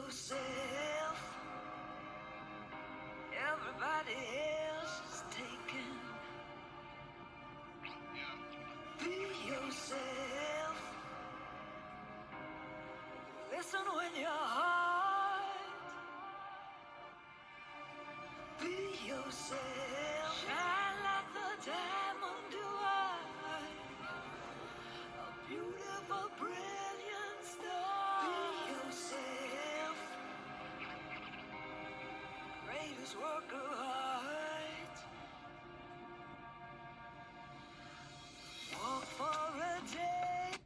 yourself. Everybody else is taken. Be yourself. Listen when your heart. Be yourself. Shine like the diamond you are. A beautiful, brilliant star. Be yourself. Greatest work of art. Walk for a day.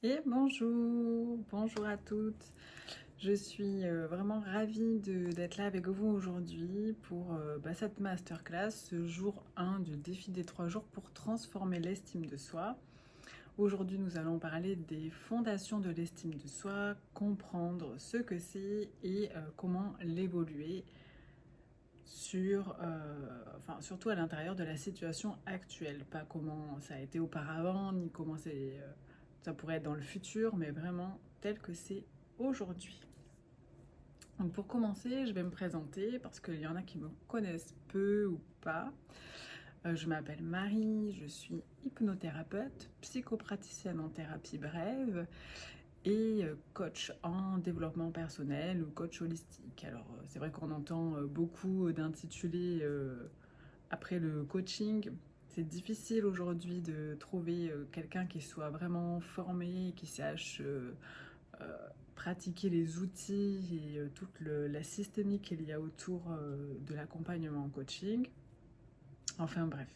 Et bonjour à toutes. Je suis vraiment ravie d'être là avec vous aujourd'hui pour cette masterclass, ce jour 1 du défi des 3 jours pour transformer l'estime de soi. Aujourd'hui, nous allons parler des fondations de l'estime de soi, comprendre ce que c'est et comment l'évoluer surtout à l'intérieur de la situation actuelle, pas comment ça a été auparavant, ni comment ça pourrait être dans le futur, mais vraiment tel que c'est aujourd'hui. Donc pour commencer, je vais me présenter parce qu'il y en a qui me connaissent peu ou pas. Je m'appelle Marie, je suis hypnothérapeute, psychopraticienne en thérapie brève et coach en développement personnel ou coach holistique. Alors c'est vrai qu'on entend beaucoup d'intitulés après le coaching. C'est difficile aujourd'hui de trouver quelqu'un qui soit vraiment formé, qui sache pratiquer les outils et toute la systémique qu'il y a autour de l'accompagnement en coaching. Enfin bref,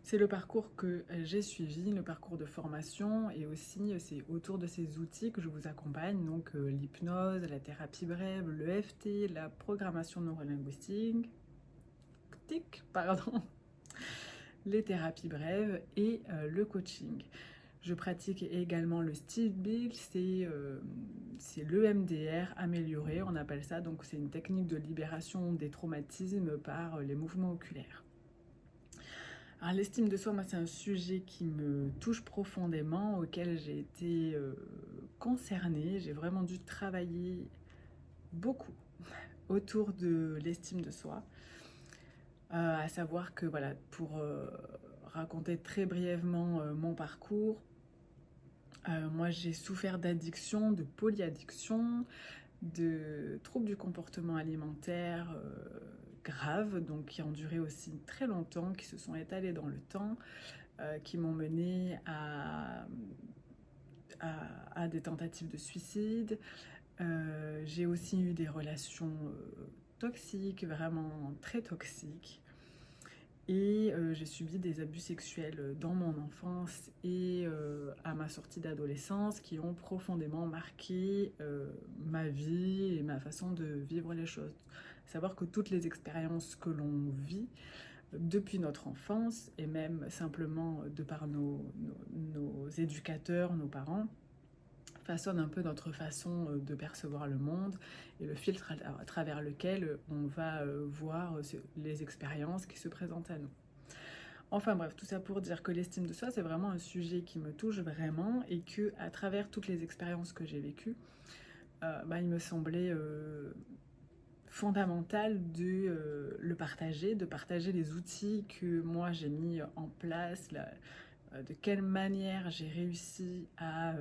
c'est le parcours que j'ai suivi, le parcours de formation, et aussi c'est autour de ces outils que je vous accompagne, donc l'hypnose, la thérapie brève, le l'EFT, la programmation neurolinguistique, les thérapies brèves et le coaching. Je pratique également le Steel Bill, c'est l'EMDR amélioré, on appelle ça, donc c'est une technique de libération des traumatismes par les mouvements oculaires. Alors l'estime de soi, moi c'est un sujet qui me touche profondément, auquel j'ai été concernée, j'ai vraiment dû travailler beaucoup autour de l'estime de soi, à savoir que voilà, pour raconter très brièvement mon parcours, moi j'ai souffert d'addiction, de polyaddiction, de troubles du comportement alimentaire graves, donc qui ont duré aussi très longtemps, qui se sont étalés dans le temps, qui m'ont mené à des tentatives de suicide. J'ai aussi eu des relations toxiques, vraiment très toxiques. Et j'ai subi des abus sexuels dans mon enfance et à ma sortie d'adolescence qui ont profondément marqué ma vie et ma façon de vivre les choses. Savoir que toutes les expériences que l'on vit depuis notre enfance et même simplement de par nos éducateurs, nos parents, façonne un peu notre façon de percevoir le monde et le filtre à travers lequel on va voir les expériences qui se présentent à nous. Enfin bref, tout ça pour dire que l'estime de soi, c'est vraiment un sujet qui me touche vraiment et que à travers toutes les expériences que j'ai vécues, il me semblait fondamental de le partager, de partager les outils que moi j'ai mis en place, de quelle manière j'ai réussi à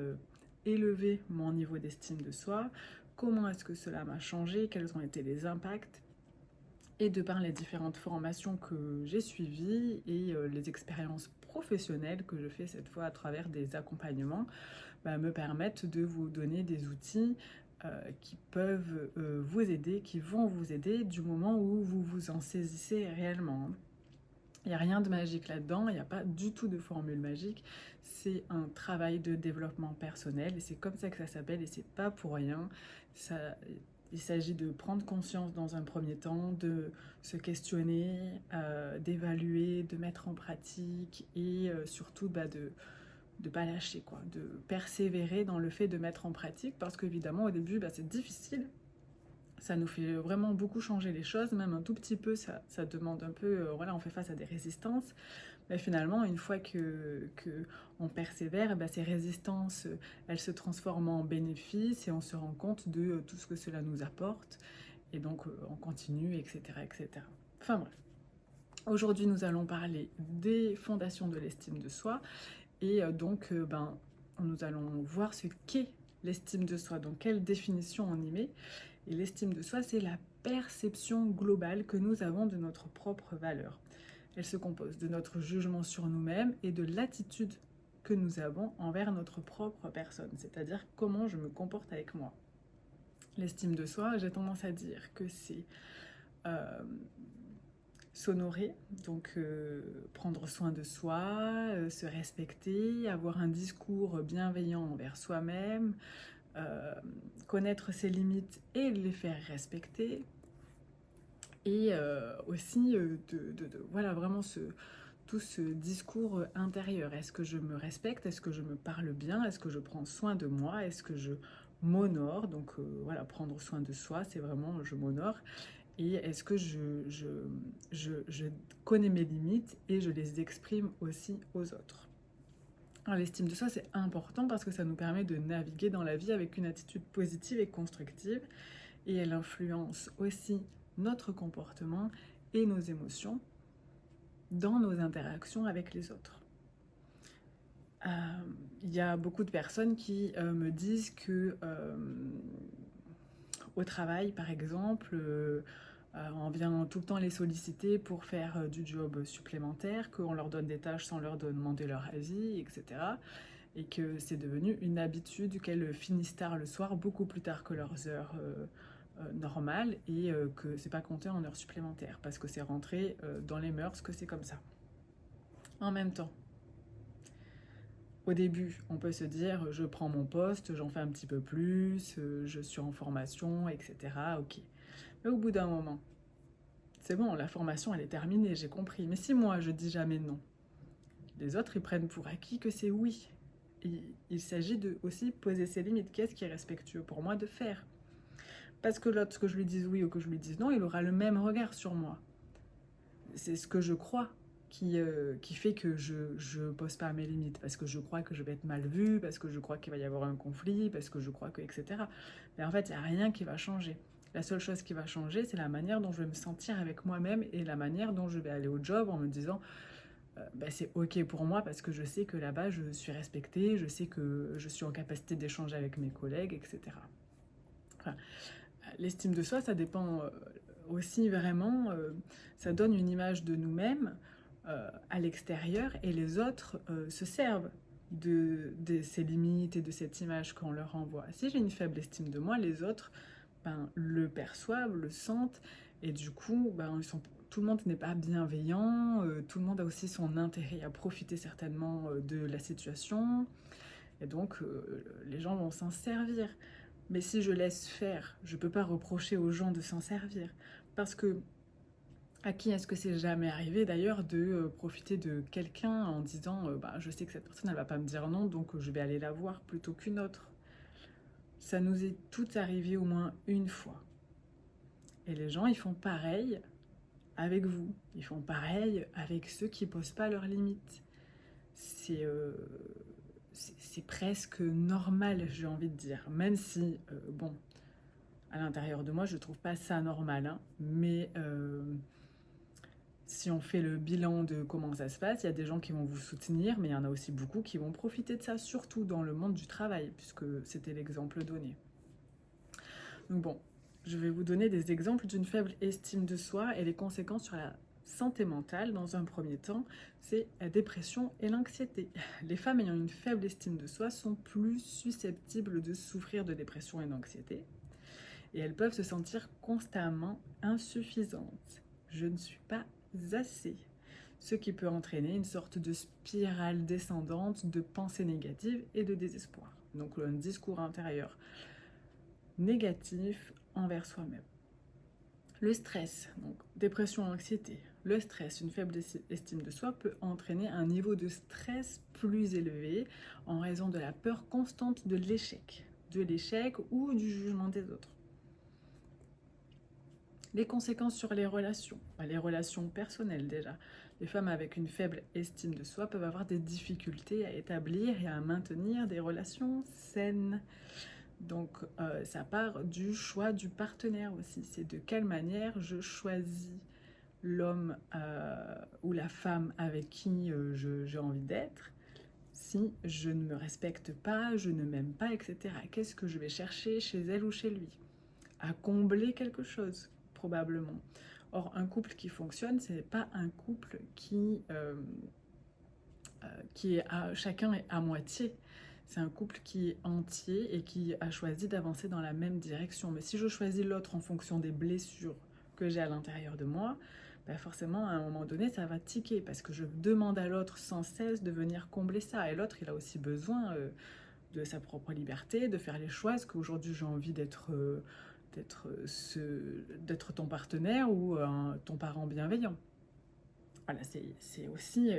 élever mon niveau d'estime de soi, comment est-ce que cela m'a changé, quels ont été les impacts, et de par les différentes formations que j'ai suivies et les expériences professionnelles que je fais cette fois à travers des accompagnements, me permettent de vous donner des outils qui peuvent vous aider, qui vont vous aider du moment où vous vous en saisissez réellement. Il n'y a rien de magique là-dedans, il n'y a pas du tout de formule magique, c'est un travail de développement personnel et c'est comme ça que ça s'appelle et c'est pas pour rien. Il s'agit de prendre conscience dans un premier temps, de se questionner, d'évaluer, de mettre en pratique et surtout de ne pas lâcher, quoi, de persévérer dans le fait de mettre en pratique parce qu'évidemment au début c'est difficile. Ça nous fait vraiment beaucoup changer les choses, même un tout petit peu, ça demande un peu, on fait face à des résistances. Mais finalement, une fois que on persévère, bah, ces résistances, elles se transforment en bénéfices et on se rend compte de tout ce que cela nous apporte. Et donc, on continue, etc., etc. Enfin bref. Aujourd'hui, nous allons parler des fondations de l'estime de soi. Et donc, nous allons voir ce qu'est l'estime de soi, donc quelle définition on y met. Et l'estime de soi, c'est la perception globale que nous avons de notre propre valeur. Elle se compose de notre jugement sur nous-mêmes et de l'attitude que nous avons envers notre propre personne, c'est-à-dire comment je me comporte avec moi. L'estime de soi, j'ai tendance à dire que c'est s'honorer, donc prendre soin de soi, se respecter, avoir un discours bienveillant envers soi-même, connaître ses limites et les faire respecter, et aussi voilà, vraiment tout ce discours intérieur. Est-ce que je me respecte? Est-ce que je me parle bien? Est-ce que je prends soin de moi? Est-ce que je m'honore? Donc voilà, prendre soin de soi, c'est vraiment je m'honore. Et est-ce que je connais mes limites et je les exprime aussi aux autres? Alors, l'estime de soi, c'est important parce que ça nous permet de naviguer dans la vie avec une attitude positive et constructive. Et elle influence aussi notre comportement et nos émotions dans nos interactions avec les autres. Il y a beaucoup de personnes qui me disent que au travail, par exemple, on vient tout le temps les solliciter pour faire du job supplémentaire, qu'on leur donne des tâches sans leur demander leur avis, etc. Et que c'est devenu une habitude qu'elles finissent tard le soir, beaucoup plus tard que leurs heures normales, et que c'est pas compté en heures supplémentaires, parce que c'est rentré dans les mœurs que c'est comme ça. En même temps, au début, on peut se dire, je prends mon poste, j'en fais un petit peu plus, je suis en formation, etc. Ok. Mais au bout d'un moment, c'est bon, la formation, elle est terminée, j'ai compris. Mais si moi, je dis jamais non, les autres, ils prennent pour acquis que c'est oui. Et il s'agit de aussi poser ses limites. Qu'est-ce qui est respectueux pour moi de faire? Parce que l'autre, que je lui dise oui ou que je lui dise non, il aura le même regard sur moi. C'est ce que je crois qui fait que je pose pas mes limites, parce que je crois que je vais être mal vue, parce que je crois qu'il va y avoir un conflit, parce que je crois que, etc. Mais en fait, il n'y a rien qui va changer. La seule chose qui va changer, c'est la manière dont je vais me sentir avec moi-même et la manière dont je vais aller au job en me disant c'est ok pour moi parce que je sais que là-bas je suis respectée, je sais que je suis en capacité d'échanger avec mes collègues, etc. Enfin, l'estime de soi, ça dépend aussi vraiment, ça donne une image de nous-mêmes à l'extérieur et les autres se servent de ces limites et de cette image qu'on leur envoie. Si j'ai une faible estime de moi, les autres le perçoivent, le sentent, et du coup, tout le monde n'est pas bienveillant, tout le monde a aussi son intérêt à profiter certainement de la situation, et donc les gens vont s'en servir. Mais si je laisse faire, je ne peux pas reprocher aux gens de s'en servir, parce que à qui est-ce que c'est jamais arrivé d'ailleurs de profiter de quelqu'un en disant je sais que cette personne elle va pas me dire non, donc je vais aller la voir plutôt qu'une autre. Ça nous est tout arrivé au moins une fois. Et les gens, ils font pareil avec vous. Ils font pareil avec ceux qui posent pas leurs limites. C'est presque normal, j'ai envie de dire. Même si, à l'intérieur de moi, je trouve pas ça normal. Hein. Mais si on fait le bilan de comment ça se passe, il y a des gens qui vont vous soutenir, mais il y en a aussi beaucoup qui vont profiter de ça, surtout dans le monde du travail, puisque c'était l'exemple donné. Donc bon, je vais vous donner des exemples d'une faible estime de soi et les conséquences sur la santé mentale. Dans un premier temps, c'est la dépression et l'anxiété. Les femmes ayant une faible estime de soi sont plus susceptibles de souffrir de dépression et d'anxiété, et elles peuvent se sentir constamment insuffisantes. Je ne suis pas assez. Ce qui peut entraîner une sorte de spirale descendante de pensées négatives et de désespoir. Donc un discours intérieur négatif envers soi-même. Le stress, donc dépression, anxiété. Le stress, une faible estime de soi peut entraîner un niveau de stress plus élevé en raison de la peur constante de l'échec ou du jugement des autres. Les conséquences sur les relations personnelles déjà. Les femmes avec une faible estime de soi peuvent avoir des difficultés à établir et à maintenir des relations saines. Donc ça part du choix du partenaire aussi. C'est de quelle manière je choisis l'homme ou la femme avec qui j'ai envie d'être. Si je ne me respecte pas, je ne m'aime pas, etc. Qu'est-ce que je vais chercher chez elle ou chez lui? À combler quelque chose, probablement. Or, un couple qui fonctionne, ce n'est pas un couple qui est chacun est à moitié. C'est un couple qui est entier et qui a choisi d'avancer dans la même direction. Mais si je choisis l'autre en fonction des blessures que j'ai à l'intérieur de moi, ben forcément, à un moment donné, ça va tiquer parce que je demande à l'autre sans cesse de venir combler ça. Et l'autre, il a aussi besoin de sa propre liberté, de faire les choix. Est-ce qu'aujourd'hui, j'ai envie d'être ton partenaire ou ton parent bienveillant? Voilà, c'est aussi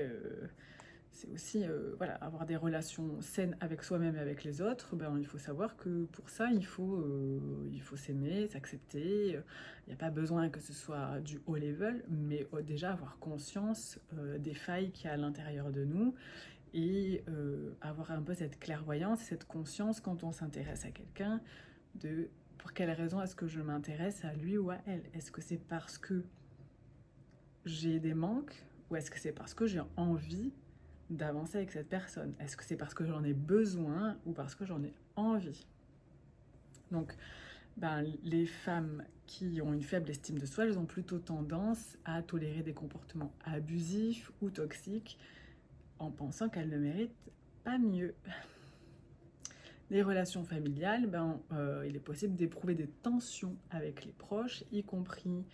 voilà, avoir des relations saines avec soi-même et avec les autres. Ben, il faut savoir que pour ça, il faut s'aimer, s'accepter. Il n'y a pas besoin que ce soit du haut level, mais déjà avoir conscience des failles qu'il y a à l'intérieur de nous et avoir un peu cette clairvoyance, cette conscience quand on s'intéresse à quelqu'un de pour quelle raison est-ce que je m'intéresse à lui ou à elle. Est-ce que c'est parce que j'ai des manques ou est-ce que c'est parce que j'ai envie d'avancer avec cette personne? Est-ce que c'est parce que j'en ai besoin ou parce que j'en ai envie? Donc, les femmes qui ont une faible estime de soi, elles ont plutôt tendance à tolérer des comportements abusifs ou toxiques en pensant qu'elles ne méritent pas mieux. Les relations familiales, il est possible d'éprouver des tensions avec les proches, y compris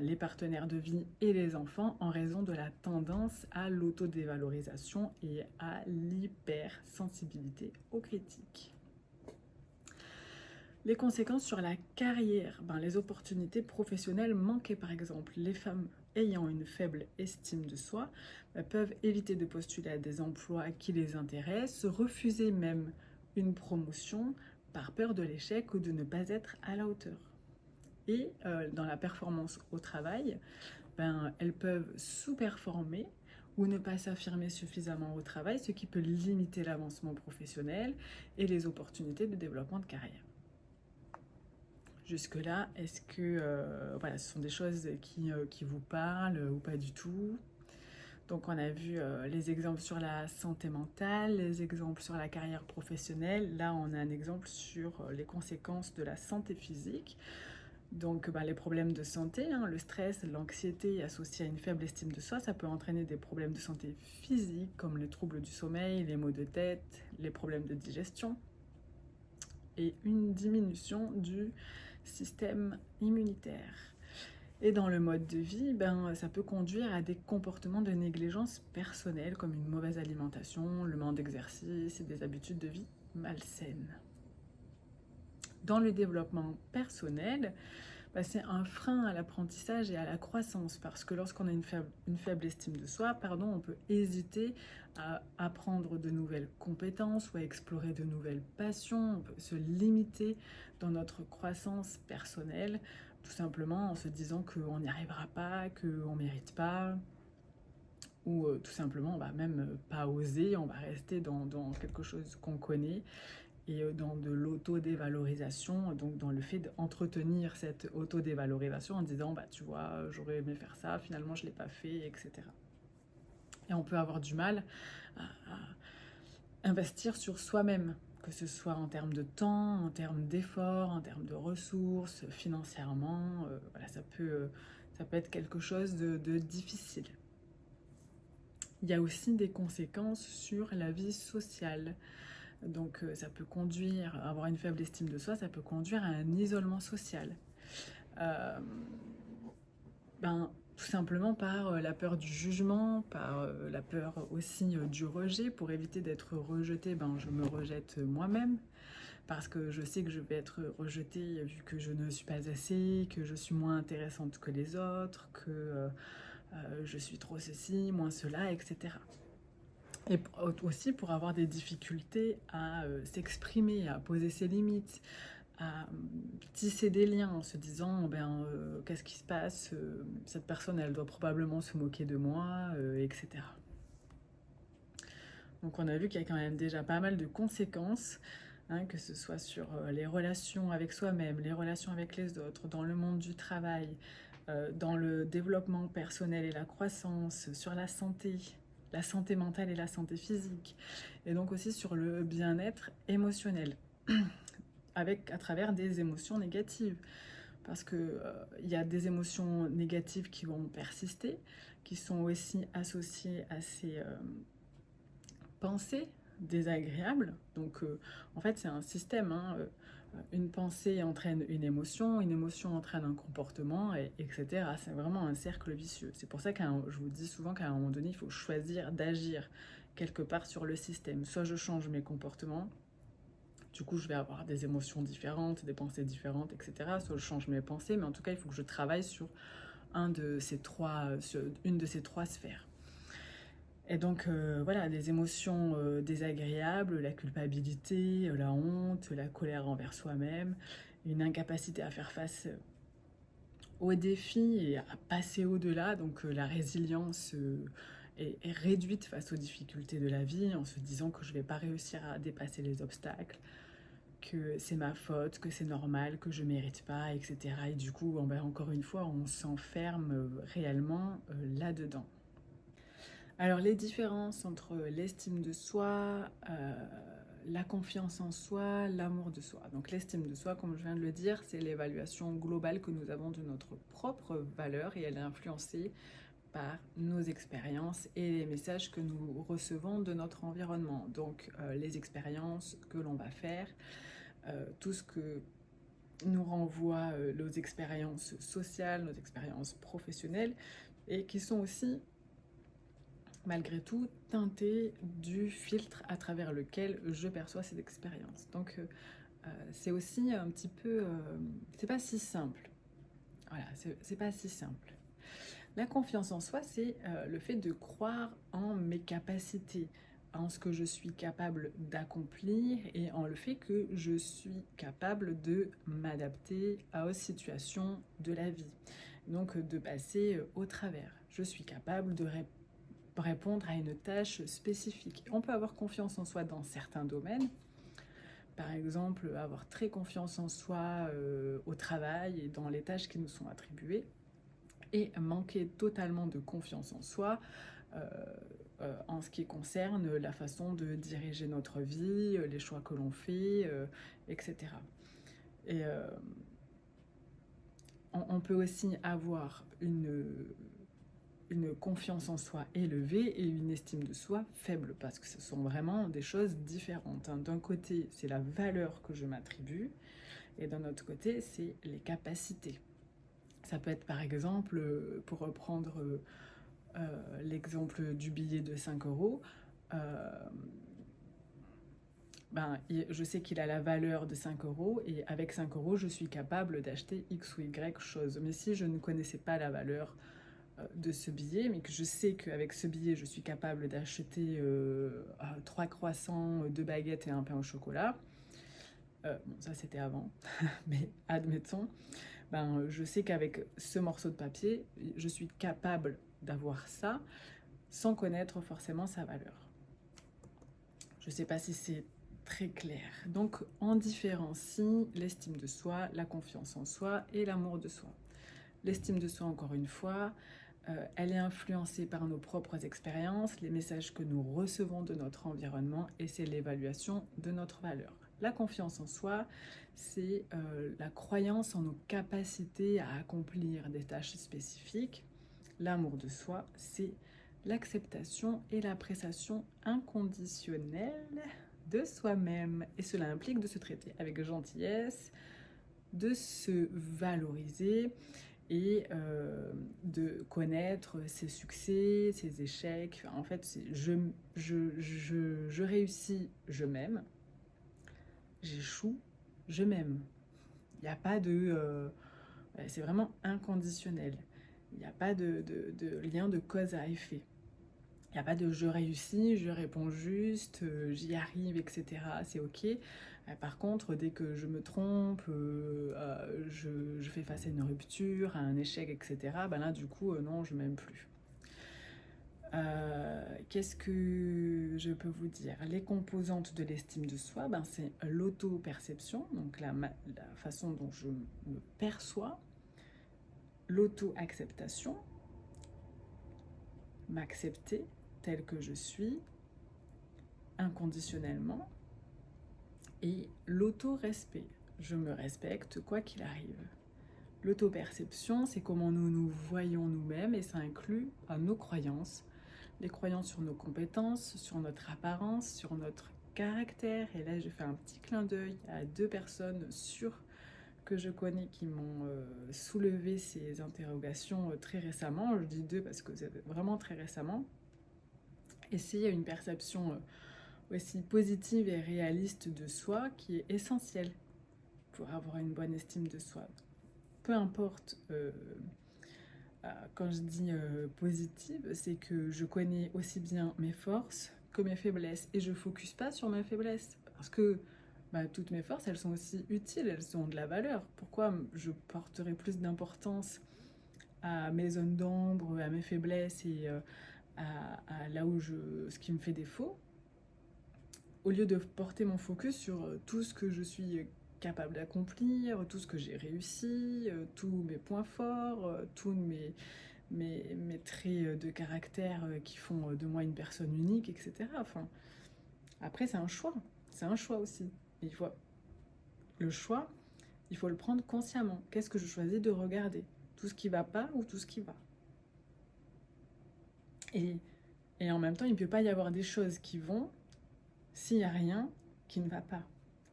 les partenaires de vie et les enfants, en raison de la tendance à l'autodévalorisation et à l'hypersensibilité aux critiques. Les conséquences sur la carrière, les opportunités professionnelles manquées par exemple. Les femmes ayant une faible estime de soi peuvent éviter de postuler à des emplois qui les intéressent, refuser même une promotion par peur de l'échec ou de ne pas être à la hauteur. Et dans la performance au travail, elles peuvent sous-performer ou ne pas s'affirmer suffisamment au travail, ce qui peut limiter l'avancement professionnel et les opportunités de développement de carrière. Jusque-là, est-ce que ce sont des choses qui vous parlent ou pas du tout? Donc on a vu les exemples sur la santé mentale, les exemples sur la carrière professionnelle. Là, on a un exemple sur les conséquences de la santé physique. Donc les problèmes de santé, le stress, l'anxiété associés à une faible estime de soi, ça peut entraîner des problèmes de santé physique comme les troubles du sommeil, les maux de tête, les problèmes de digestion et une diminution du système immunitaire. Et dans le mode de vie, ça peut conduire à des comportements de négligence personnelle comme une mauvaise alimentation, le manque d'exercice et des habitudes de vie malsaines. Dans le développement personnel, c'est un frein à l'apprentissage et à la croissance parce que lorsqu'on a une faible estime de soi, on peut hésiter à apprendre de nouvelles compétences ou à explorer de nouvelles passions. On peut se limiter dans notre croissance personnelle, tout simplement en se disant qu'on n'y arrivera pas, qu'on ne mérite pas, ou tout simplement on va même pas oser, on va rester dans quelque chose qu'on connaît et dans de l'autodévalorisation, donc dans le fait d'entretenir cette autodévalorisation en disant tu vois, j'aurais aimé faire ça, finalement je ne l'ai pas fait, etc. Et on peut avoir du mal à investir sur soi-même, que ce soit en termes de temps, en termes d'efforts, en termes de ressources, financièrement, ça peut être quelque chose de difficile. Il y a aussi des conséquences sur la vie sociale. Donc ça peut conduire, avoir une faible estime de soi, ça peut conduire à un isolement social. Tout simplement par la peur du jugement, par la peur aussi du rejet. Pour éviter d'être rejetée, je me rejette moi-même. Parce que je sais que je vais être rejetée vu que je ne suis pas assez, que je suis moins intéressante que les autres, que je suis trop ceci, moins cela, etc. Et aussi pour avoir des difficultés à s'exprimer, à poser ses limites, tisser des liens en se disant qu'est-ce qui se passe, cette personne elle doit probablement se moquer de moi, etc. Donc on a vu qu'il y a quand même déjà pas mal de conséquences, hein, que ce soit sur les relations avec soi-même, les relations avec les autres, dans le monde du travail, dans le développement personnel et la croissance, sur la santé mentale et la santé physique, et donc aussi sur le bien-être émotionnel, à travers des émotions négatives. Parce qu'il y a des émotions négatives qui vont persister, qui sont aussi associées à ces pensées désagréables. Donc en fait c'est un système, hein, une pensée entraîne une émotion entraîne un comportement, etc. C'est vraiment un cercle vicieux. C'est pour ça que je vous dis souvent qu'à un moment donné, il faut choisir d'agir quelque part sur le système. Soit je change mes comportements, du coup je vais avoir des émotions différentes, des pensées différentes, etc. Soit je change mes pensées, mais en tout cas il faut que je travaille sur une de ces trois sphères. Et donc voilà, des émotions désagréables, la culpabilité, la honte, la colère envers soi-même, une incapacité à faire face aux défis et à passer au-delà. Donc la résilience est réduite face aux difficultés de la vie, en se disant que je ne vais pas réussir à dépasser les obstacles, que c'est ma faute, que c'est normal, que je ne mérite pas, etc. Et du coup, encore une fois, on s'enferme réellement là-dedans. Alors les différences entre l'estime de soi, la confiance en soi, l'amour de soi. Donc l'estime de soi, comme je viens de le dire, c'est l'évaluation globale que nous avons de notre propre valeur, et elle est influencée par nos expériences et les messages que nous recevons de notre environnement. Donc les expériences que l'on va faire, tout ce que nous renvoient nos expériences sociales, nos expériences professionnelles, et qui sont aussi malgré tout teintées du filtre à travers lequel je perçois ces expériences. Donc c'est aussi un petit peu... c'est pas si simple. Voilà, c'est pas si simple. La confiance en soi, c'est le fait de croire en mes capacités, en ce que je suis capable d'accomplir et en le fait que je suis capable de m'adapter aux situations de la vie. Donc de passer au travers. Je suis capable de répondre à une tâche spécifique. On peut avoir confiance en soi dans certains domaines. Par exemple, avoir très confiance en soi au travail et dans les tâches qui nous sont attribuées, et manquer totalement de confiance en soi en ce qui concerne la façon de diriger notre vie, les choix que l'on fait, etc. Et on peut aussi avoir une confiance en soi élevée et une estime de soi faible, parce que ce sont vraiment des choses différentes. D'un côté, c'est la valeur que je m'attribue, et d'un autre côté, c'est les capacités. Ça peut être par exemple, pour reprendre l'exemple du billet de 5 euros, je sais qu'il a la valeur de 5 euros, et avec 5 euros, je suis capable d'acheter X ou Y chose. Mais si je ne connaissais pas la valeur de ce billet, mais que je sais qu'avec ce billet, je suis capable d'acheter 3 croissants, 2 baguettes et un pain au chocolat, bon, ça c'était avant, mais admettons, je sais qu'avec ce morceau de papier, je suis capable d'avoir ça sans connaître forcément sa valeur. Je ne sais pas si c'est très clair. Donc on différencie l'estime de soi, la confiance en soi et l'amour de soi. L'estime de soi, encore une fois, elle est influencée par nos propres expériences, les messages que nous recevons de notre environnement, et c'est l'évaluation de notre valeur. La confiance en soi, c'est la croyance en nos capacités à accomplir des tâches spécifiques. L'amour de soi, c'est l'acceptation et l'appréciation inconditionnelle de soi-même. Et cela implique de se traiter avec gentillesse, de se valoriser et de connaître ses succès, ses échecs. Enfin, en fait, je réussis, je m'aime. J'échoue, je m'aime. Il n'y a pas de... c'est vraiment inconditionnel. Il n'y a pas de lien de cause à effet. Il n'y a pas de je réussis, je réponds juste, j'y arrive, etc. C'est ok. Par contre, dès que je me trompe, je fais face à une rupture, à un échec, etc. Ben là, du coup, non, je m'aime plus. Qu'est-ce que je peux vous dire? Les composantes de l'estime de soi, ben, c'est l'auto-perception, donc la façon dont je me perçois, l'auto-acceptation, m'accepter tel que je suis, inconditionnellement, et l'auto-respect. Je me respecte quoi qu'il arrive. L'auto-perception, c'est comment nous nous voyons nous-mêmes et ça inclut nos croyances, les croyances sur nos compétences, sur notre apparence, sur notre caractère. Et là, je fais un petit clin d'œil à 2 personnes sûres que je connais qui m'ont soulevé ces interrogations très récemment. Je dis 2 parce que c'est vraiment très récemment. Et c'est une perception aussi positive et réaliste de soi qui est essentielle pour avoir une bonne estime de soi. Peu importe, quand je dis positive, c'est que je connais aussi bien mes forces que mes faiblesses et je ne focus pas sur mes faiblesses parce que toutes mes forces, elles sont aussi utiles, elles ont de la valeur. Pourquoi je porterai plus d'importance à mes zones d'ombre, à mes faiblesses et à là où ce qui me fait défaut, au lieu de porter mon focus sur tout ce que je suis capable d'accomplir, tout ce que j'ai réussi, tous mes points forts, tous mes traits de caractère qui font de moi une personne unique, etc. Enfin, après, c'est un choix aussi. Il faut le choix, il faut le prendre consciemment. Qu'est-ce que je choisis de regarder? Tout ce qui va pas ou tout ce qui va? Et en même temps, il ne peut pas y avoir des choses qui vont s'il n'y a rien qui ne va pas.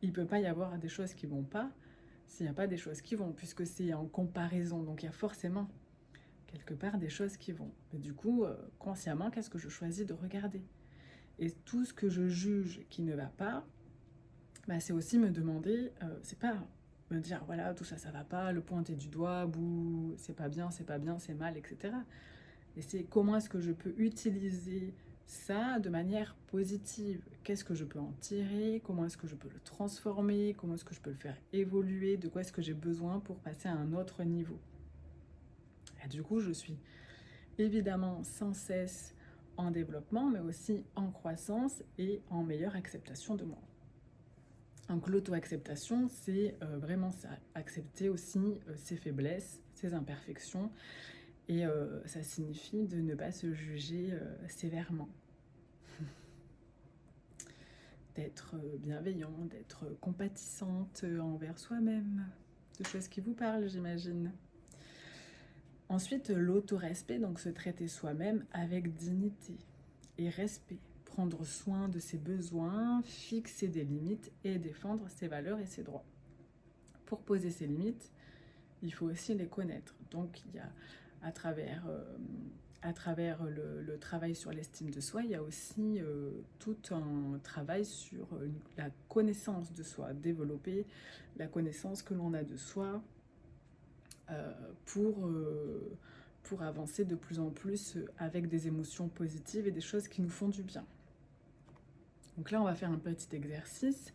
Il ne peut pas y avoir des choses qui ne vont pas s'il n'y a pas des choses qui vont, puisque c'est en comparaison. Donc il y a forcément quelque part des choses qui vont. Mais du coup, consciemment, qu'est-ce que je choisis de regarder? Et tout ce que je juge qui ne va pas, c'est aussi me demander, c'est pas me dire voilà, tout ça, ça va pas, le pointer du doigt, bouh, c'est pas bien, c'est mal, etc. Et c'est comment est-ce que je peux utiliser ça de manière positive? Qu'est-ce que je peux en tirer? Comment est-ce que je peux le transformer? Comment est-ce que je peux le faire évoluer? De quoi est-ce que j'ai besoin pour passer à un autre niveau? Et du coup, je suis évidemment sans cesse en développement, mais aussi en croissance et en meilleure acceptation de moi. Donc l'auto-acceptation, c'est vraiment ça, accepter aussi ses faiblesses, ses imperfections, et ça signifie de ne pas se juger sévèrement. D'être bienveillant, d'être compatissante envers soi-même. De choses qui vous parlent, j'imagine. Ensuite, l'autorespect, donc se traiter soi-même avec dignité et respect. Prendre soin de ses besoins, fixer des limites et défendre ses valeurs et ses droits. Pour poser ses limites, il faut aussi les connaître. Donc, il y a à travers le travail sur l'estime de soi, il y a aussi tout un travail sur la connaissance de soi, développer la connaissance que l'on a de soi pour avancer de plus en plus avec des émotions positives et des choses qui nous font du bien. Donc là, on va faire un petit exercice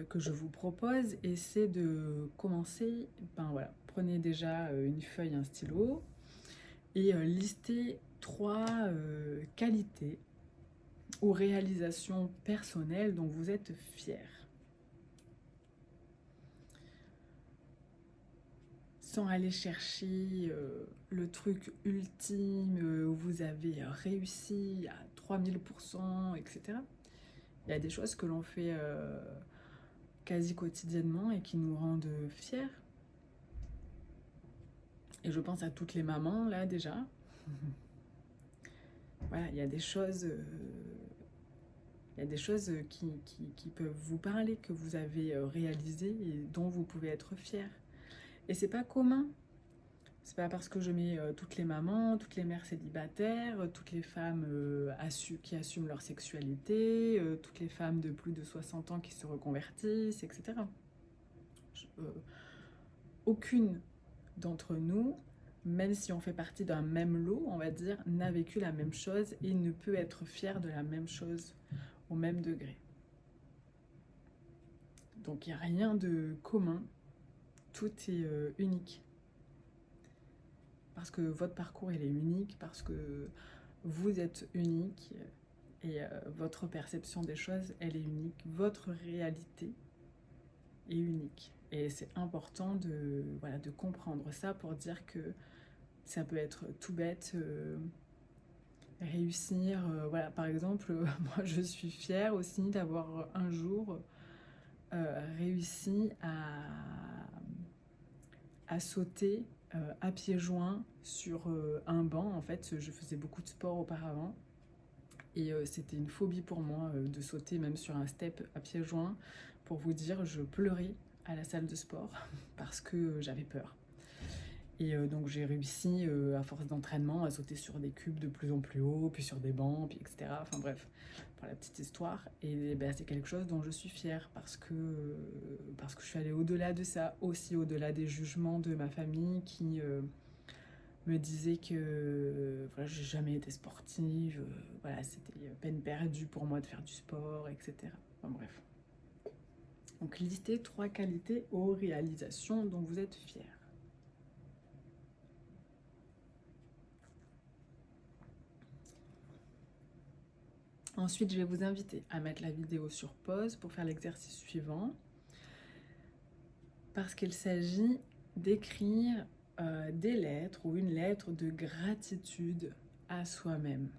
que je vous propose et c'est de commencer, prenez déjà une feuille, un stylo et listez 3 qualités ou réalisations personnelles dont vous êtes fiers. Sans aller chercher le truc ultime où vous avez réussi à 3000%, etc. Il y a des choses que l'on fait quasi quotidiennement et qui nous rendent fiers. Et je pense à toutes les mamans, là, déjà. Voilà, il y a des choses qui peuvent vous parler, que vous avez réalisées et dont vous pouvez être fiers. Et c'est pas commun. C'est pas parce que je mets toutes les mamans, toutes les mères célibataires, toutes les femmes qui assument leur sexualité, toutes les femmes de plus de 60 ans qui se reconvertissent, etc. Aucune d'entre nous même si on fait partie d'un même lot, on va dire, n'a vécu la même chose et ne peut être fier de la même chose au même degré. Donc il n'y a rien de commun, tout est unique. Parce que votre parcours il est unique, parce que vous êtes unique et votre perception des choses elle est unique, votre réalité est unique. Et c'est important de, voilà, de comprendre ça pour dire que ça peut être tout bête, réussir. Voilà, par exemple, moi je suis fière aussi d'avoir un jour réussi à sauter à pieds joints sur un banc. En fait, je faisais beaucoup de sport auparavant et c'était une phobie pour moi de sauter même sur un step à pieds joints. Pour vous dire, je pleurais à la salle de sport parce que j'avais peur. Et donc j'ai réussi, à force d'entraînement, à sauter sur des cubes de plus en plus haut, puis sur des bancs, puis etc. Enfin bref, pour la petite histoire. Et ben, c'est quelque chose dont je suis fière parce que je suis allée au-delà de ça, aussi au-delà des jugements de ma famille qui me disaient que voilà, j'ai jamais été sportive, voilà, c'était peine perdue pour moi de faire du sport, etc. Enfin bref. Donc listez 3 qualités aux réalisations dont vous êtes fiers. Ensuite, je vais vous inviter à mettre la vidéo sur pause pour faire l'exercice suivant. Parce qu'il s'agit d'écrire des lettres ou une lettre de gratitude à soi-même,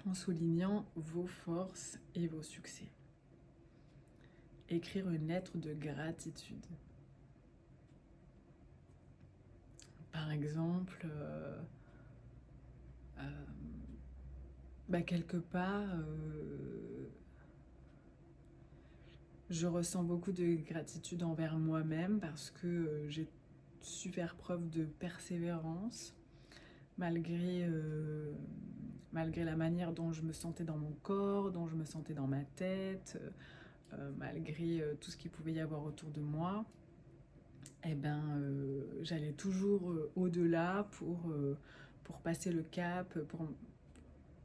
en soulignant vos forces et vos succès. Écrire une lettre de gratitude. Par exemple, quelque part, je ressens beaucoup de gratitude envers moi-même parce que j'ai su faire preuve de persévérance malgré la manière dont je me sentais dans mon corps, dont je me sentais dans ma tête, malgré tout ce qu'il pouvait y avoir autour de moi. Et j'allais toujours au-delà pour passer le cap, pour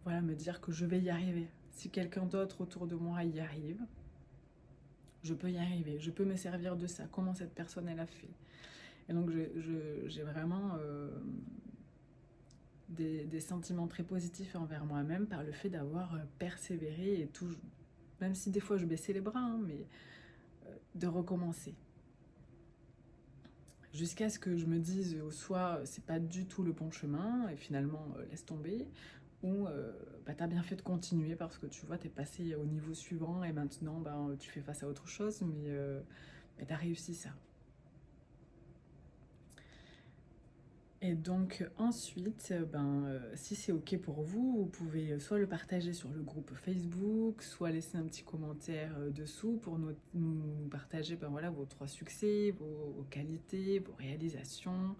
voilà, me dire que je vais y arriver. Si quelqu'un d'autre autour de moi y arrive, je peux y arriver, je peux me servir de ça, comment cette personne elle a fait. Et donc j'ai vraiment des sentiments très positifs envers moi-même par le fait d'avoir persévéré et tout, même si des fois je baissais les bras, hein, mais de recommencer. Jusqu'à ce que je me dise soit c'est pas du tout le bon chemin et finalement laisse tomber, ou t'as bien fait de continuer parce que tu vois t'es passé au niveau suivant et maintenant tu fais face à autre chose, mais t'as réussi ça. Et donc ensuite, si c'est ok pour vous, vous pouvez soit le partager sur le groupe Facebook, soit laisser un petit commentaire dessous pour nous partager voilà, vos 3 succès, vos qualités, vos réalisations,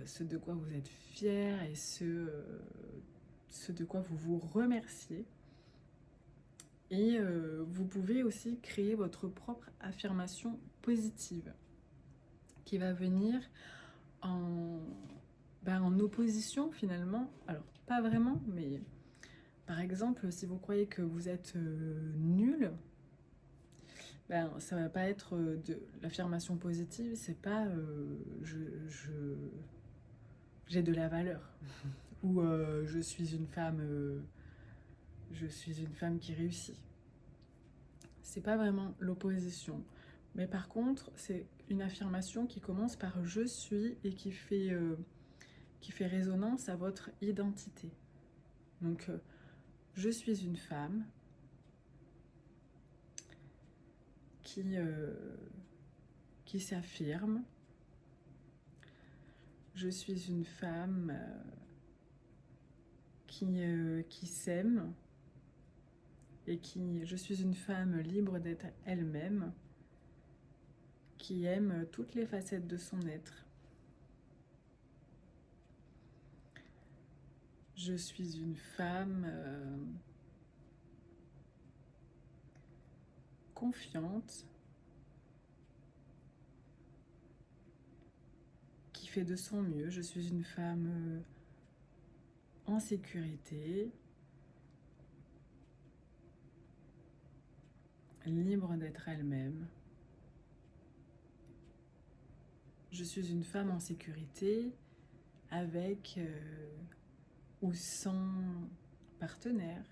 ce de quoi vous êtes fiers et ce de quoi vous vous remerciez. Et vous pouvez aussi créer votre propre affirmation positive qui va venir en opposition finalement, alors pas vraiment, mais par exemple si vous croyez que vous êtes nul, ça va pas être de l'affirmation positive, c'est pas j'ai de la valeur ou je suis une femme qui réussit. C'est pas vraiment l'opposition, mais par contre c'est une affirmation qui commence par je suis et qui fait résonance à votre identité. Donc, je suis une femme qui s'affirme. Je suis une femme qui s'aime et je suis une femme libre d'être elle-même, qui aime toutes les facettes de son être. Je suis une femme confiante, qui fait de son mieux. Je suis une femme en sécurité, libre d'être elle-même. Je suis une femme en sécurité avec ou sans partenaire.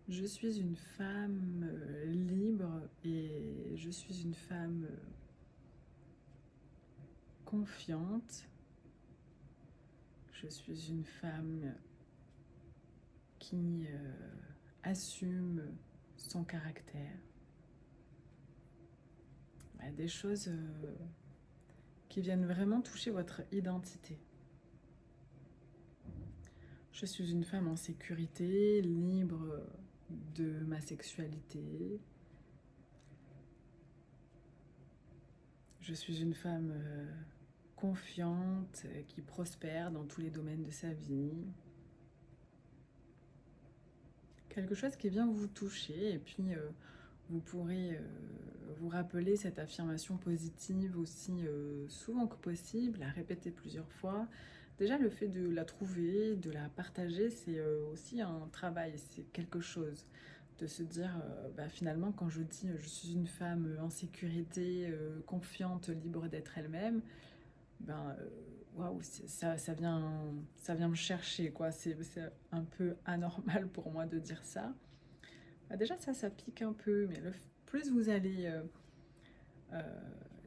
Je suis une femme libre et je suis une femme confiante. Je suis une femme qui assume son caractère. Des choses qui viennent vraiment toucher votre identité. Je suis une femme en sécurité, libre de ma sexualité. Je suis une femme confiante, qui prospère dans tous les domaines de sa vie. Quelque chose qui vient vous toucher et puis vous pourrez vous rappeler cette affirmation positive aussi souvent que possible, la répéter plusieurs fois. Déjà, le fait de la trouver, de la partager, c'est aussi un travail, c'est quelque chose. De se dire, finalement, quand je dis je suis une femme en sécurité, confiante, libre d'être elle-même, waouh, ça vient me chercher, quoi. C'est un peu anormal pour moi de dire ça. Déjà, ça pique un peu, mais plus vous allez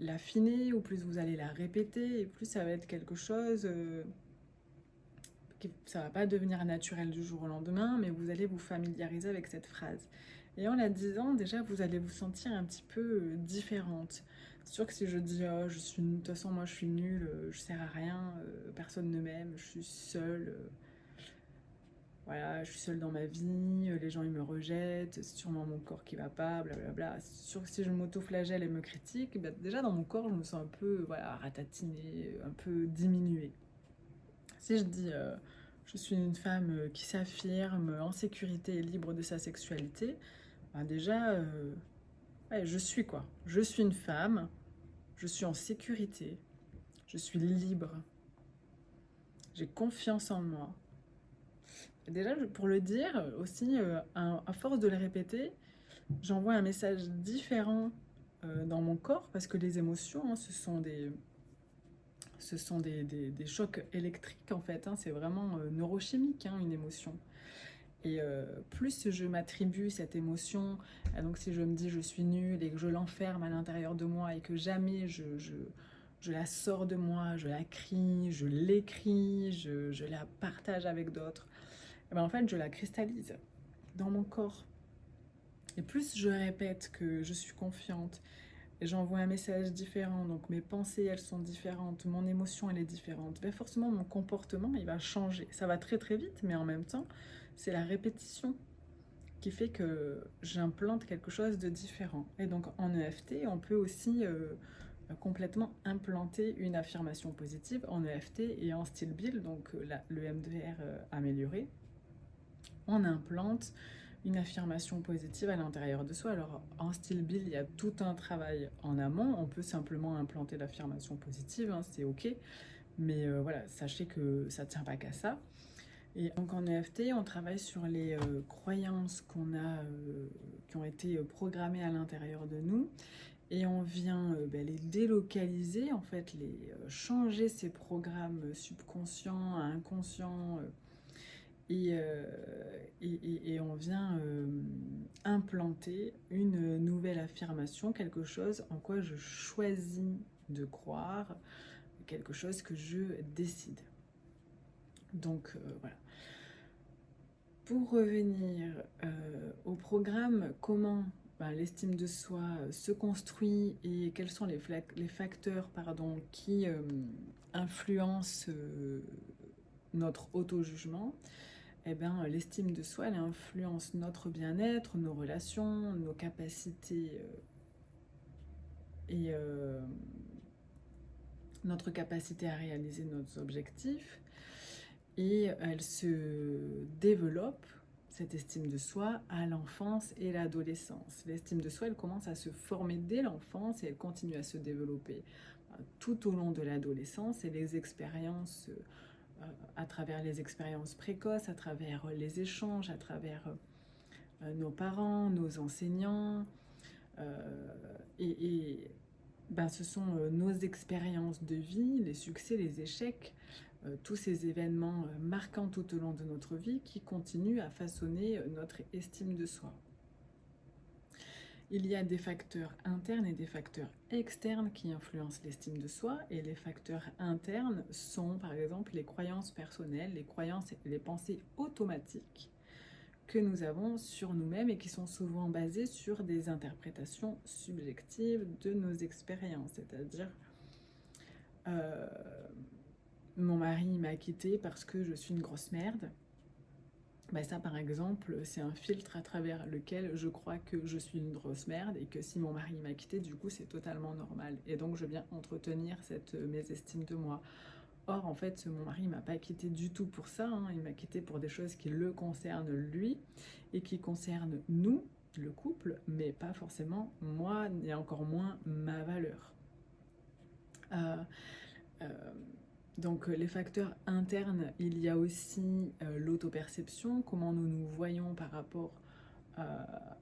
l'affiner, ou plus vous allez la répéter, et plus ça va être quelque chose... ça va pas devenir naturel du jour au lendemain, mais vous allez vous familiariser avec cette phrase. Et en la disant, déjà, vous allez vous sentir un petit peu différente. C'est sûr que si je dis oh, de toute façon, moi je suis nulle, je sers à rien, personne ne m'aime, je suis seule, voilà, je suis seule dans ma vie, les gens ils me rejettent, c'est sûrement mon corps qui va pas, blablabla. C'est sûr que si je m'auto-flagelle et me critique, déjà dans mon corps, je me sens un peu ratatinée, un peu diminuée. Si je dis je suis une femme qui s'affirme en sécurité et libre de sa sexualité, déjà, je suis quoi. Je suis une femme, je suis en sécurité, je suis libre, j'ai confiance en moi. Et déjà, pour le dire aussi, à force de le répéter, j'envoie un message différent dans mon corps, parce que les émotions, hein, ce sont des chocs électriques en fait, hein, c'est vraiment neurochimique, hein, une émotion. Et plus je m'attribue cette émotion, donc si je me dis je suis nulle et que je l'enferme à l'intérieur de moi et que jamais je la sors de moi, je la crie, je l'écris, je la partage avec d'autres, et en fait je la cristallise dans mon corps. Et plus je répète que je suis confiante, et j'envoie un message différent, donc mes pensées elles sont différentes, mon émotion elle est différente, forcément mon comportement il va changer. Ça va très très vite, mais en même temps c'est la répétition qui fait que j'implante quelque chose de différent. Et donc en EFT on peut aussi complètement implanter une affirmation positive en EFT et en style Bill, donc le MDR amélioré. On implante une affirmation positive à l'intérieur de soi. Alors en style Bill, il y a tout un travail en amont. On peut simplement implanter l'affirmation positive, hein, c'est ok. Mais voilà, sachez que ça ne tient pas qu'à ça. Et donc en EFT, on travaille sur les croyances qu'on a, qui ont été programmées à l'intérieur de nous. Et on vient les délocaliser, en fait, changer ces programmes subconscients à inconscients. Et on vient implanter une nouvelle affirmation, quelque chose en quoi je choisis de croire, quelque chose que je décide. Donc voilà. Pour revenir au programme, comment l'estime de soi se construit et quels sont les facteurs qui influencent notre auto-jugement, l'estime de soi, elle influence notre bien-être, nos relations, nos capacités et notre capacité à réaliser nos objectifs. Et elle se développe, cette estime de soi à l'enfance et l'adolescence. L'estime de soi, elle commence à se former dès l'enfance et elle continue à se développer tout au long de l'adolescence et les expériences, à travers les expériences précoces, à travers les échanges, à travers nos parents, nos enseignants. Ce sont nos expériences de vie, les succès, les échecs, tous ces événements marquants tout au long de notre vie qui continuent à façonner notre estime de soi. Il y a des facteurs internes et des facteurs externes qui influencent l'estime de soi, et les facteurs internes sont par exemple les croyances personnelles, les croyances et les pensées automatiques que nous avons sur nous-mêmes et qui sont souvent basées sur des interprétations subjectives de nos expériences, c'est-à-dire mon mari m'a quittée parce que je suis une grosse merde. Ça par exemple, c'est un filtre à travers lequel je crois que je suis une grosse merde et que si mon mari m'a quittée, du coup c'est totalement normal. Et donc je viens entretenir cette mésestime de moi. Or, en fait, mon mari ne m'a pas quittée du tout pour ça, hein. Il m'a quittée pour des choses qui le concernent lui et qui concernent nous, le couple, mais pas forcément moi, et encore moins ma valeur. Donc les facteurs internes, il y a aussi l'autoperception, comment nous nous voyons par rapport à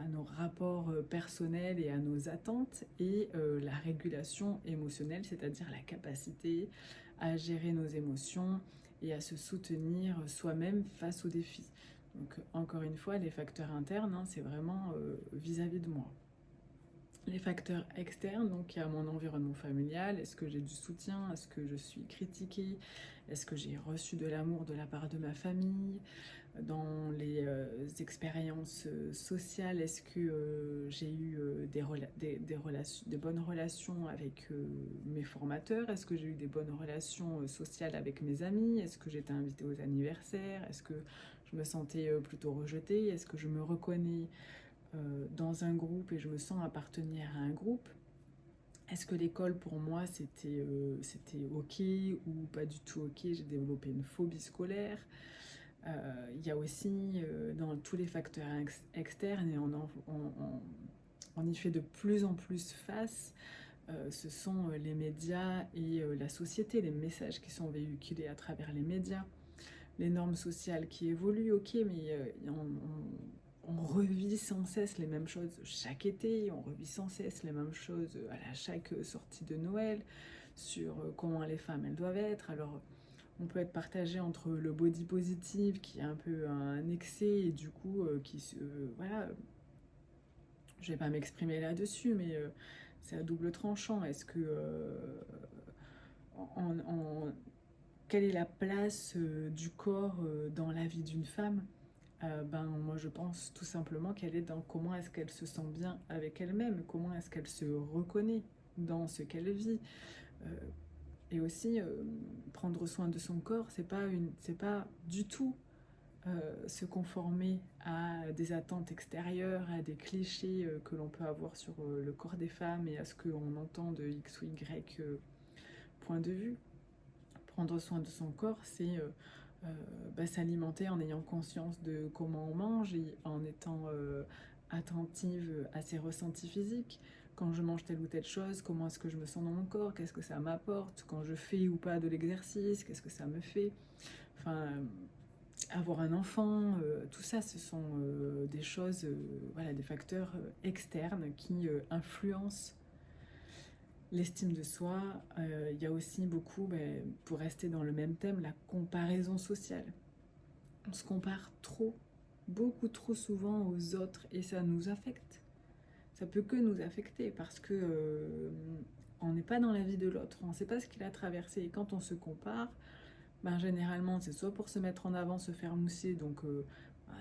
nos rapports personnels et à nos attentes, et la régulation émotionnelle, c'est-à-dire la capacité à gérer nos émotions et à se soutenir soi-même face aux défis. Donc encore une fois, les facteurs internes, hein, c'est vraiment vis-à-vis de moi. Les facteurs externes, donc il y a mon environnement familial, est-ce que j'ai du soutien, est-ce que je suis critiquée, est-ce que j'ai reçu de l'amour de la part de ma famille, dans les expériences sociales, est-ce que j'ai eu des bonnes relations avec mes formateurs, est-ce que j'ai eu des bonnes relations sociales avec mes amis, est-ce que j'étais invitée aux anniversaires, est-ce que je me sentais plutôt rejetée, est-ce que je me reconnais dans un groupe et je me sens appartenir à un groupe. Est-ce que l'école pour moi c'était ok ou pas du tout ok? J'ai développé une phobie scolaire. Il y a aussi dans tous les facteurs externes, et on y fait de plus en plus face, ce sont les médias et la société, les messages qui sont véhiculés à travers les médias, les normes sociales qui évoluent, ok, mais on revit sans cesse les mêmes choses chaque été, on revit sans cesse les mêmes choses à chaque sortie de Noël, sur comment les femmes elles doivent être. Alors on peut être partagé entre le body positive qui est un peu un excès et du coup voilà, je vais pas m'exprimer là-dessus, mais c'est à double tranchant. Est-ce que quelle est la place du corps dans la vie d'une femme? Moi je pense tout simplement qu'elle est dans comment est-ce qu'elle se sent bien avec elle-même, comment est-ce qu'elle se reconnaît dans ce qu'elle vit. Et aussi, prendre soin de son corps, c'est pas du tout se conformer à des attentes extérieures, à des clichés que l'on peut avoir sur le corps des femmes et à ce qu'on entend de X ou Y point de vue. Prendre soin de son corps, c'est s'alimenter en ayant conscience de comment on mange et en étant attentive à ses ressentis physiques. Quand je mange telle ou telle chose, comment est-ce que je me sens dans mon corps, qu'est-ce que ça m'apporte, quand je fais ou pas de l'exercice, qu'est-ce que ça me fait. Enfin, avoir un enfant, tout ça, ce sont des choses, voilà, des facteurs externes qui influencent l'estime de soi. Il y a aussi beaucoup, pour rester dans le même thème, la comparaison sociale. On se compare trop, beaucoup trop souvent aux autres et ça nous affecte. Ça peut que nous affecter parce que on n'est pas dans la vie de l'autre, on ne sait pas ce qu'il a traversé. Et quand on se compare, généralement c'est soit pour se mettre en avant, se faire mousser, donc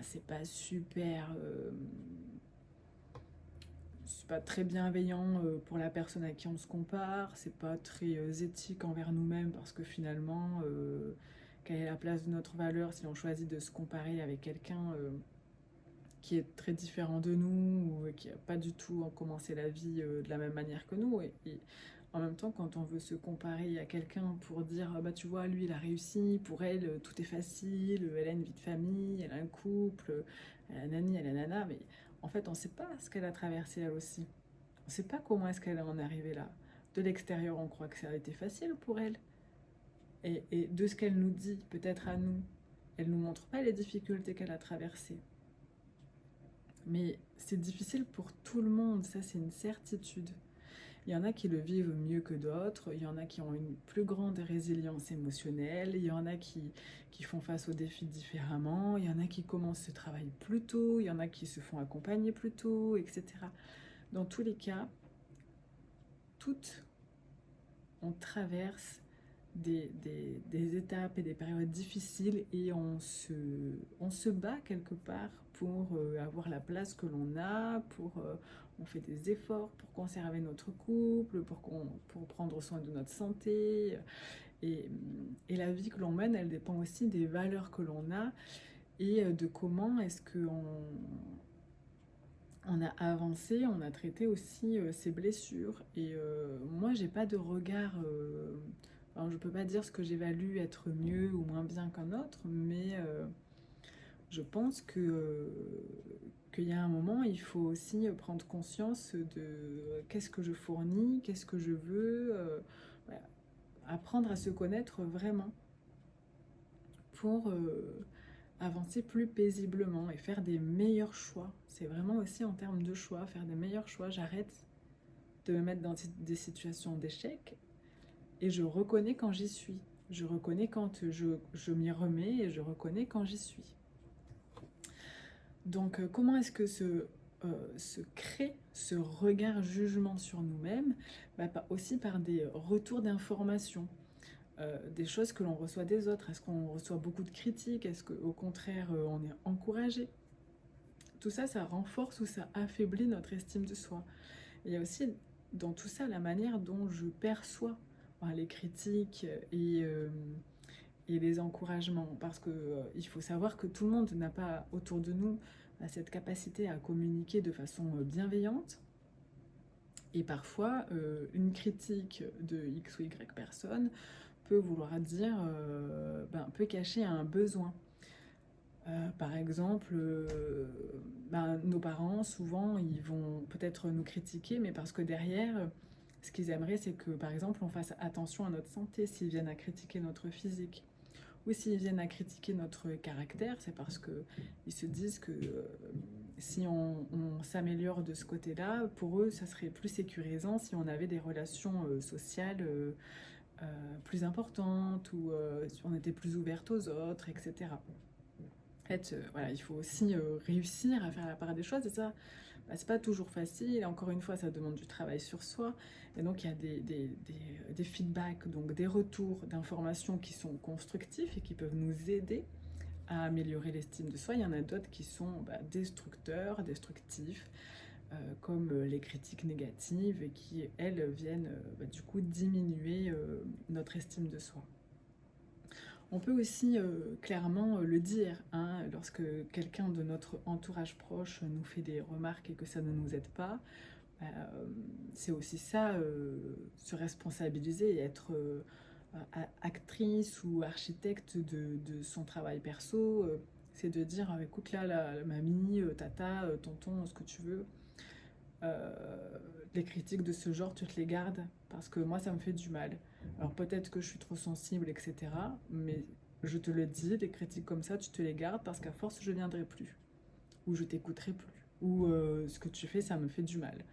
c'est pas super... c'est pas très bienveillant pour la personne à qui on se compare, c'est pas très éthique envers nous-mêmes parce que finalement, quelle est la place de notre valeur si on choisit de se comparer avec quelqu'un qui est très différent de nous ou qui n'a pas du tout commencé la vie de la même manière que nous. Et En même temps, quand on veut se comparer à quelqu'un pour dire bah tu vois, lui il a réussi, pour elle tout est facile, elle a une vie de famille, elle a un couple, elle a nani, elle a nana, mais en fait on ne sait pas ce qu'elle a traversé elle aussi. On ne sait pas comment est-ce qu'elle en est arrivée là. De l'extérieur, on croit que ça a été facile pour elle. Et de ce qu'elle nous dit, peut-être à nous, elle ne nous montre pas les difficultés qu'elle a traversées. Mais c'est difficile pour tout le monde, ça c'est une certitude. Il y en a qui le vivent mieux que d'autres, il y en a qui ont une plus grande résilience émotionnelle, il y en a qui font face aux défis différemment, il y en a qui commencent ce travail plus tôt, il y en a qui se font accompagner plus tôt, etc. Dans tous les cas, toutes, on traverse des étapes et des périodes difficiles et on se bat quelque part pour avoir la place que l'on a, on fait des efforts pour conserver notre couple, pour prendre soin de notre santé. Et la vie que l'on mène, elle dépend aussi des valeurs que l'on a et de comment est-ce on a avancé, on a traité aussi ses blessures. Et moi, j'ai pas de regard. Alors, je peux pas dire ce que j'évalue être mieux ou moins bien qu'un autre, mais je pense qu'il y a un moment, il faut aussi prendre conscience de qu'est-ce que je fournis, qu'est-ce que je veux, voilà. Apprendre à se connaître vraiment pour avancer plus paisiblement et faire des meilleurs choix. C'est vraiment aussi en termes de choix, faire des meilleurs choix. J'arrête de me mettre dans des situations d'échec et je reconnais quand j'y suis. Je reconnais quand je m'y remets et je reconnais quand j'y suis. Donc comment est-ce que se crée ce regard jugement sur nous-mêmes? Aussi par des retours d'informations. Des choses que l'on reçoit des autres. Est-ce qu'on reçoit beaucoup de critiques? Est-ce qu'au contraire, on est encouragé? Tout ça, ça renforce ou ça affaiblit notre estime de soi. Et il y a aussi dans tout ça la manière dont je perçois les critiques et les encouragements. Parce qu'il faut savoir que tout le monde n'a pas autour de nous cette capacité à communiquer de façon bienveillante. Et parfois, une critique de X ou Y personne peut vouloir dire, peut cacher un besoin. Par exemple, nos parents, souvent, ils vont peut-être nous critiquer, mais parce que derrière, ce qu'ils aimeraient, c'est que, par exemple, on fasse attention à notre santé s'ils viennent à critiquer notre physique. Ou s'ils viennent à critiquer notre caractère, c'est parce qu'ils se disent que si on s'améliore de ce côté-là, pour eux, ça serait plus sécurisant si on avait des relations sociales plus importantes ou si on était plus ouverte aux autres, etc. En fait, voilà, il faut aussi réussir à faire la part des choses et ça, c'est pas toujours facile. Et encore une fois, ça demande du travail sur soi. Et donc, il y a des feedbacks, donc des retours d'informations qui sont constructifs et qui peuvent nous aider à améliorer l'estime de soi. Il y en a d'autres qui sont destructeurs, destructifs, comme les critiques négatives et qui, elles, viennent du coup diminuer notre estime de soi. On peut aussi clairement le dire, hein, lorsque quelqu'un de notre entourage proche nous fait des remarques et que ça ne nous aide pas. C'est aussi ça, se responsabiliser et être actrice ou architecte de son travail perso. C'est de dire, écoute là, la mamie, tata, tonton, ce que tu veux. Les critiques de ce genre, tu te les gardes parce que moi, ça me fait du mal. Alors peut-être que je suis trop sensible, etc. Mais je te le dis, des critiques comme ça, tu te les gardes parce qu'à force, je viendrai plus. Ou je t'écouterai plus. Ou ce que tu fais, ça me fait du mal.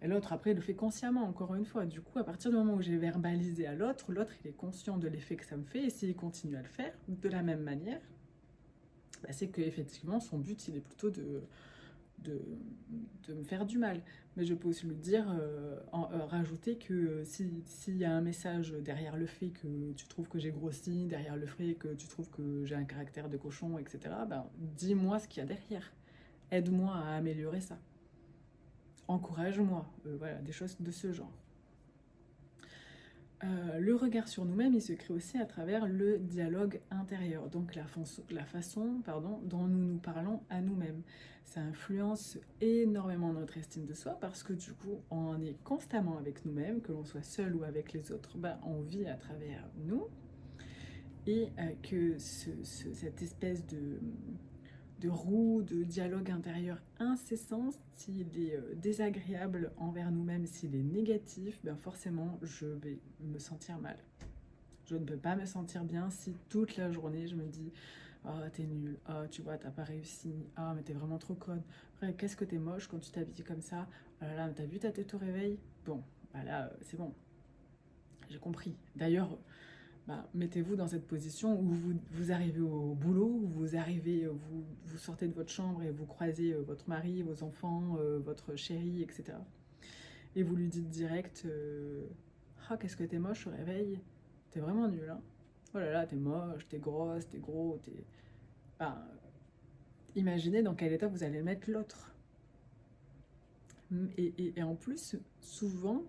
Et l'autre, après, le fait consciemment, encore une fois. Du coup, à partir du moment où j'ai verbalisé à l'autre, l'autre, il est conscient de l'effet que ça me fait. Et s'il continue à le faire de la même manière, c'est qu'effectivement, son but, il est plutôt de me faire du mal. Mais je peux aussi le dire, rajouter que s'il y a un message derrière le fait que tu trouves que j'ai grossi, derrière le fait que tu trouves que j'ai un caractère de cochon, etc., dis-moi ce qu'il y a derrière. Aide-moi à améliorer ça. Encourage-moi. Voilà, des choses de ce genre. Le regard sur nous-mêmes, il se crée aussi à travers le dialogue intérieur, donc la façon dont nous nous parlons à nous-mêmes. Ça influence énormément notre estime de soi parce que du coup, on est constamment avec nous-mêmes, que l'on soit seul ou avec les autres, on vit à travers nous et que cette espèce de roue, de dialogue intérieur incessant, s'il est désagréable envers nous-mêmes, s'il est négatif, forcément je vais me sentir mal. Je ne peux pas me sentir bien si toute la journée je me dis oh t'es nul, oh tu vois t'as pas réussi, oh mais t'es vraiment trop conne, après qu'est-ce que t'es moche quand tu t'habilles comme ça, oh là là t'as vu ta tête au réveil, bon là c'est bon, j'ai compris. D'ailleurs mettez-vous dans cette position où vous arrivez au boulot, où vous sortez de votre chambre et vous croisez votre mari, vos enfants, votre chéri, etc. Et vous lui dites direct ah, qu'est-ce que t'es moche au réveil, t'es vraiment nul, hein. Oh là là, t'es moche, t'es grosse, t'es gros, t'es. Enfin, imaginez dans quel état vous allez mettre l'autre. Et en plus, souvent,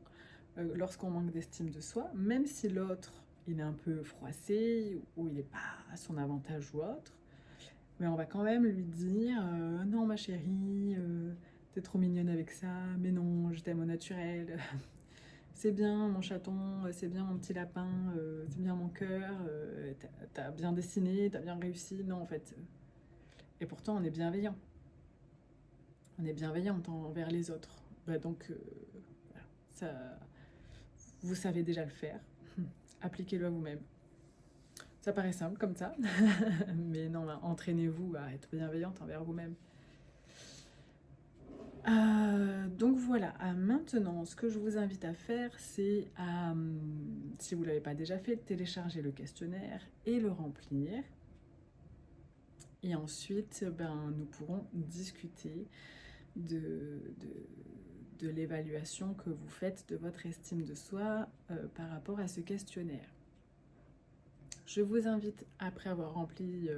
lorsqu'on manque d'estime de soi, même si l'autre il est un peu froissé ou il n'est pas à son avantage ou autre, mais on va quand même lui dire non ma chérie, t'es trop mignonne avec ça, mais non, je t'aime au naturel, c'est bien mon chaton, c'est bien mon petit lapin, c'est bien mon cœur, t'as bien dessiné, t'as bien réussi, non en fait. Et pourtant on est bienveillant. On est bienveillant envers les autres. Donc, voilà, ça, vous savez déjà le faire. Appliquez-le à vous-même. Ça paraît simple comme ça, mais non, entraînez-vous à être bienveillante envers vous-même. Donc voilà, maintenant, ce que je vous invite à faire, c'est, si vous ne l'avez pas déjà fait, télécharger le questionnaire et le remplir. Et ensuite, nous pourrons discuter de l'évaluation que vous faites de votre estime de soi par rapport à ce questionnaire. Je vous invite, après avoir rempli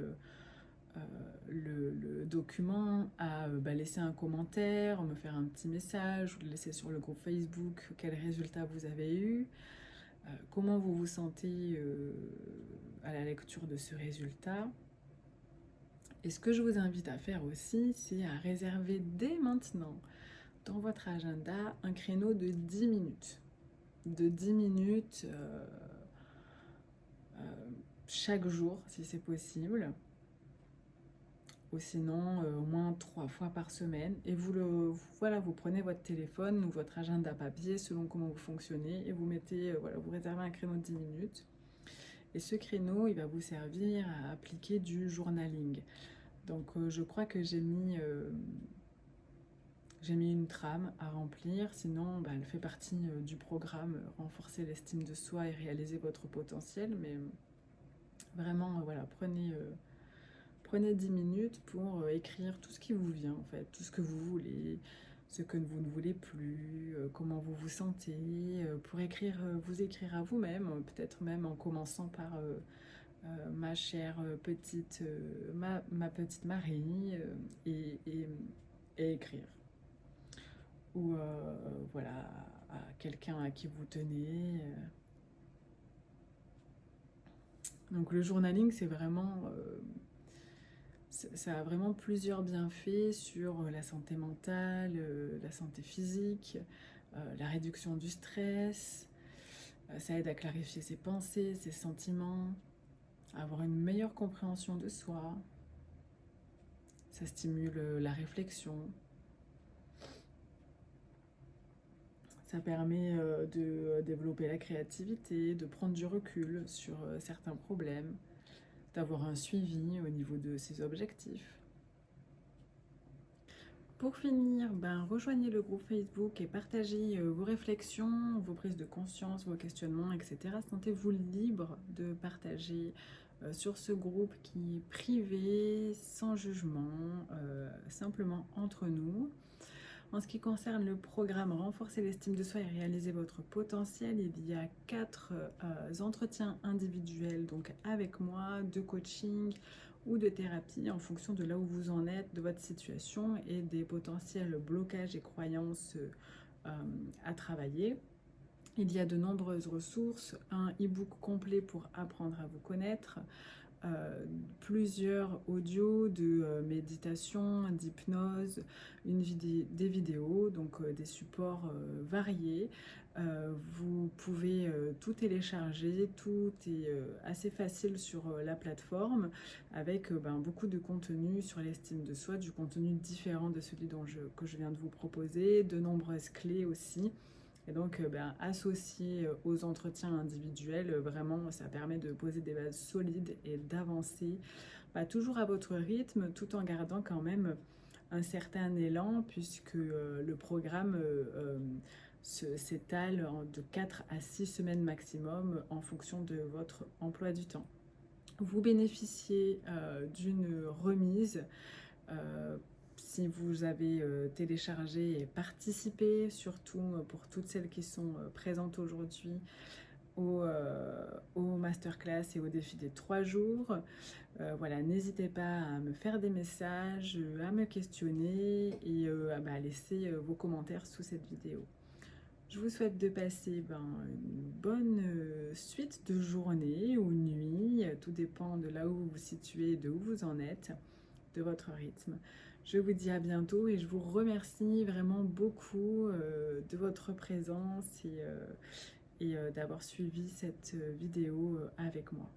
le document, à laisser un commentaire, me faire un petit message, ou le laisser sur le groupe Facebook, quels résultats vous avez eu, comment vous vous sentez à la lecture de ce résultat. Et ce que je vous invite à faire aussi, c'est à réserver dès maintenant dans votre agenda un créneau de 10 minutes. De 10 minutes chaque jour, si c'est possible. Ou sinon, au moins 3 fois par semaine. Et vous prenez votre téléphone ou votre agenda papier, selon comment vous fonctionnez, et vous mettez, vous réservez un créneau de 10 minutes. Et ce créneau, il va vous servir à appliquer du journaling. Donc, je crois que j'ai mis une trame à remplir, sinon elle fait partie du programme renforcer l'estime de soi et réaliser votre potentiel. Mais vraiment, prenez 10 minutes pour écrire tout ce qui vous vient, en fait, tout ce que vous voulez, ce que vous ne voulez plus, comment vous vous sentez, pour vous écrire à vous-même, peut-être même en commençant par ma chère petite, ma petite Marie, et écrire. Ou à quelqu'un à qui vous tenez. Donc le journaling, c'est vraiment, ça a vraiment plusieurs bienfaits sur la santé mentale, la santé physique, la réduction du stress. Ça aide à clarifier ses pensées, ses sentiments, à avoir une meilleure compréhension de soi. Ça stimule la réflexion. Ça permet de développer la créativité, de prendre du recul sur certains problèmes, d'avoir un suivi au niveau de ses objectifs. Pour finir, rejoignez le groupe Facebook et partagez vos réflexions, vos prises de conscience, vos questionnements, etc. Sentez-vous libre de partager sur ce groupe qui est privé, sans jugement, simplement entre nous. En ce qui concerne le programme Renforcer l'estime de soi et réaliser votre potentiel, il y a 4 entretiens individuels, donc avec moi, de coaching ou de thérapie en fonction de là où vous en êtes, de votre situation et des potentiels blocages et croyances à travailler. Il y a de nombreuses ressources, un e-book complet pour apprendre à vous connaître, plusieurs audios de méditation, d'hypnose, des vidéos, donc des supports variés. Vous pouvez tout télécharger, tout est assez facile sur la plateforme avec beaucoup de contenu sur l'estime de soi, du contenu différent de celui que je viens de vous proposer, de nombreuses clés aussi. Et donc, associé aux entretiens individuels, vraiment, ça permet de poser des bases solides et d'avancer toujours à votre rythme, tout en gardant quand même un certain élan, puisque le programme s'étale de 4 à 6 semaines maximum en fonction de votre emploi du temps. Vous bénéficiez d'une remise si vous avez téléchargé et participé, surtout pour toutes celles qui sont présentes aujourd'hui au masterclass et au défi des 3 jours. Voilà, n'hésitez pas à me faire des messages, à me questionner et à laisser vos commentaires sous cette vidéo. Je vous souhaite de passer une bonne suite de journée ou nuit, tout dépend de là où vous vous situez, de où vous en êtes, de votre rythme. Je vous dis à bientôt et je vous remercie vraiment beaucoup de votre présence et d'avoir suivi cette vidéo avec moi.